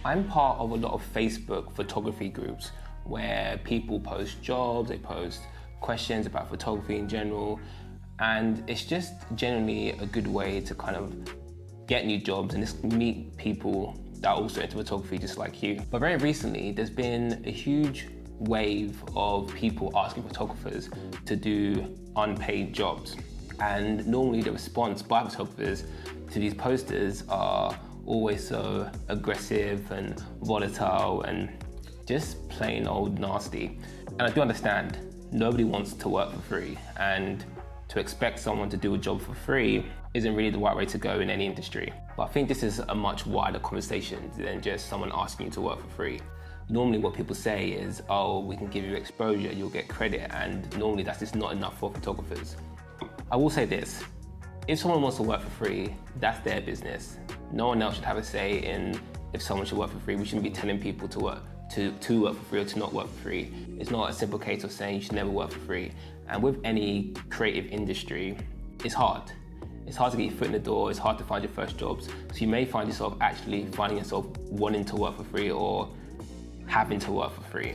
I'm part of a lot of Facebook photography groups where people post jobs, they post questions about photography in general, and it's just generally a good way to kind of get new jobs and just meet people that are also into photography just like you. But very recently, there's been a huge wave of people asking photographers to do unpaid jobs. And normally the response by photographers to these posters are always so aggressive and volatile and just plain old nasty. And I do understand, nobody wants to work for free, and to expect someone to do a job for free isn't really the right way to go in any industry. But I think this is a much wider conversation than just someone asking you to work for free. Normally what people say is, oh, we can give you exposure, you'll get credit, and normally that's just not enough for photographers. I will say this, if someone wants to work for free, that's their business. No one else should have a say in if someone should work for free. We shouldn't be telling people to work for free or to not work for free. It's not a simple case of saying you should never work for free. And with any creative industry, it's hard. It's hard to get your foot in the door, it's hard to find your first jobs. So you may find yourself actually finding yourself wanting to work for free or having to work for free.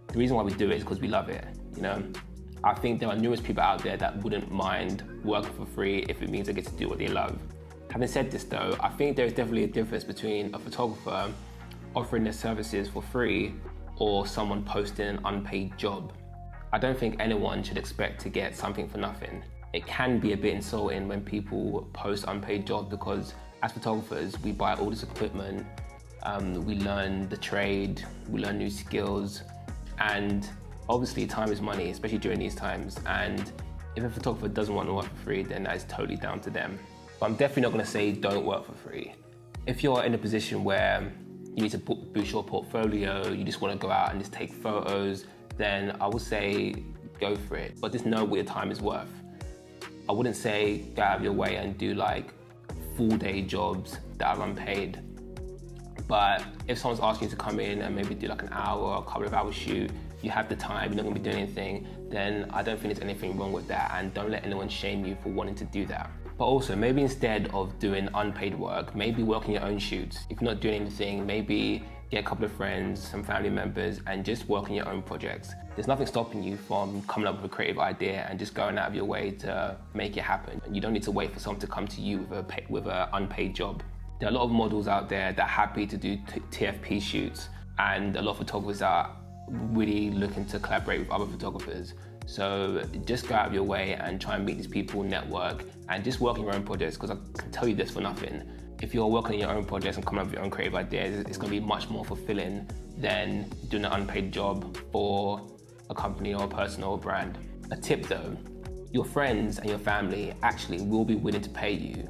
The reason why we do it is because we love it, you know? I think there are numerous people out there that wouldn't mind working for free if it means they get to do what they love. Having said this though, I think there's definitely a difference between a photographer offering their services for free or someone posting an unpaid job. I don't think anyone should expect to get something for nothing. It can be a bit insulting when people post unpaid jobs because as photographers, we buy all this equipment, we learn the trade, we learn new skills, and obviously time is money, especially during these times. And if a photographer doesn't want to work for free, then that is totally down to them. But I'm definitely not going to say don't work for free. If you're in a position where you need to boost your portfolio, you just want to go out and just take photos, then I would say go for it. But just know what your time is worth. I wouldn't say go out of your way and do like full-day jobs that are unpaid. But if someone's asking you to come in and maybe do like an hour or a couple of hours shoot, you have the time, you're not going to be doing anything, then I don't think there's anything wrong with that, and don't let anyone shame you for wanting to do that. But also, maybe instead of doing unpaid work, maybe work on your own shoots. If you're not doing anything, maybe get a couple of friends, some family members, and just work on your own projects. There's nothing stopping you from coming up with a creative idea and just going out of your way to make it happen. You don't need to wait for someone to come to you with an unpaid job. There are a lot of models out there that are happy to do TFP shoots, and a lot of photographers are really looking to collaborate with other photographers. So just go out of your way and try and meet these people, network, and just work on your own projects, because I can tell you this for nothing. If you're working on your own projects and coming up with your own creative ideas, it's going to be much more fulfilling than doing an unpaid job for a company or a person or a brand. A tip though, your friends and your family actually will be willing to pay you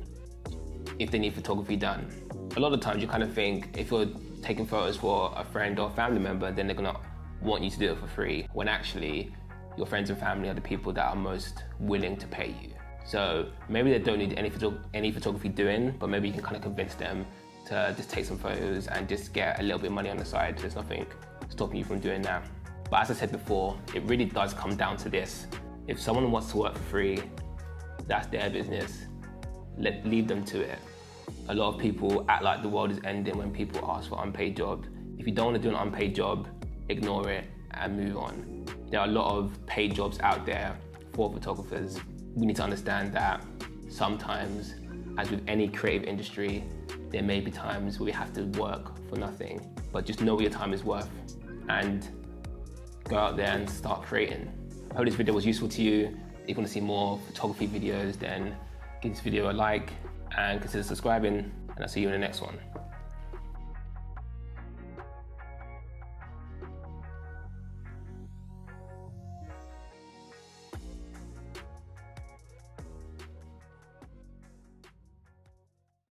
if they need photography done. A lot of times you kind of think if you're taking photos for a friend or a family member, then they're gonna want you to do it for free, when actually your friends and family are the people that are most willing to pay you. So maybe they don't need any photography doing, but maybe you can kind of convince them to just take some photos and just get a little bit of money on the side. There's nothing stopping you from doing that. But as I said before, it really does come down to this. If someone wants to work for free, that's their business. Leave them to it. A lot of people act like the world is ending when people ask for unpaid jobs. If you don't want to do an unpaid job, ignore it and move on. There are a lot of paid jobs out there for photographers. We need to understand that sometimes, as with any creative industry, there may be times where we have to work for nothing. But just know what your time is worth and go out there and start creating. I hope this video was useful to you. If you want to see more photography videos, then give this video a like and consider subscribing, and I'll see you in the next one.